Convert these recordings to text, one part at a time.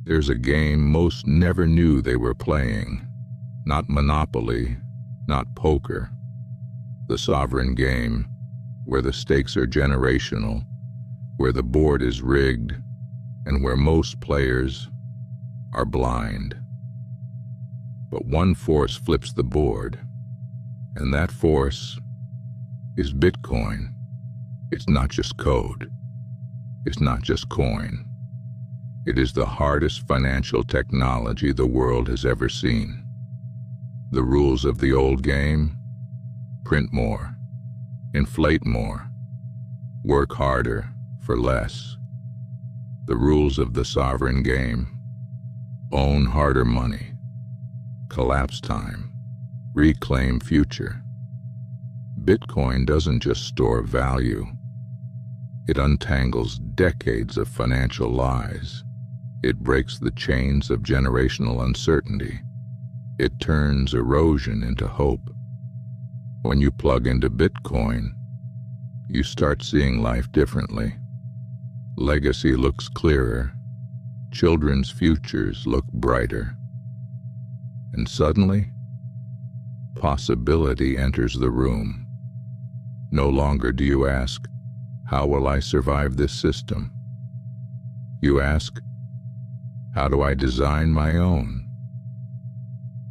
There's a game most never knew they were playing. Not Monopoly, not poker. The sovereign game, where the stakes are generational, where the board is rigged, and where most players are blind. But one force flips the board, and that force is Bitcoin. It's not just code. It's not just coin. It is the hardest financial technology the world has ever seen. The rules of the old game: print more, inflate more, work harder for less. The rules of the sovereign game: own harder money, collapse time, reclaim future. Bitcoin doesn't just store value. It untangles decades of financial lies. It breaks the chains of generational uncertainty. It turns erosion into hope. When you plug into Bitcoin, you start seeing life differently. Legacy looks clearer. Children's futures look brighter. And suddenly, possibility enters the room. No longer do you ask, "How will I survive this system?" You ask, "How do I design my own?"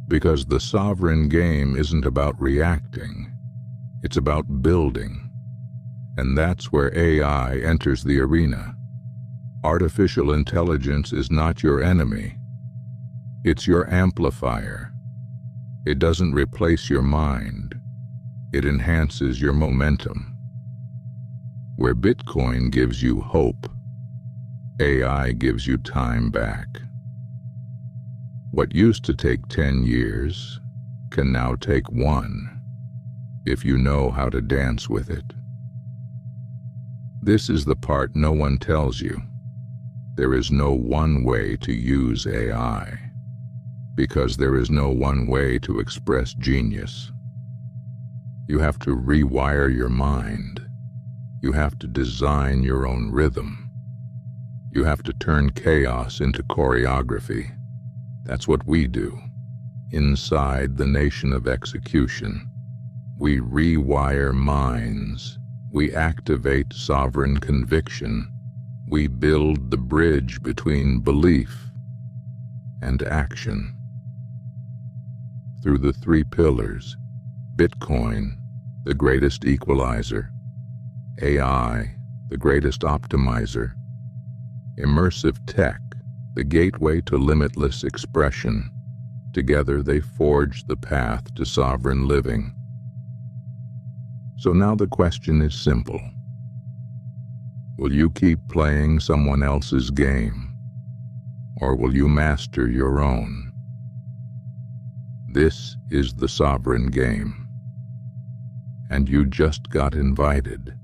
Because the sovereign game isn't about reacting, it's about building. And that's where AI enters the arena. Artificial intelligence is not your enemy. It's your amplifier. It doesn't replace your mind. It enhances your momentum. Where Bitcoin gives you hope, AI gives you time back. What used to take 10 years can now take 1, if you know how to dance with it. This is the part no one tells you. There is no one way to use AI, because there is no one way to express genius. You have to rewire your mind. You have to design your own rhythm. You have to turn chaos into choreography. That's what we do. Inside the nation of execution, we rewire minds. We activate sovereign conviction. We build the bridge between belief and action. Through the 3 pillars: Bitcoin, the greatest equalizer; AI, the greatest optimizer; immersive tech, the gateway to limitless expression. Together they forge the path to sovereign living. So now the question is simple. Will you keep playing someone else's game, or will you master your own? This is the sovereign game, and you just got invited.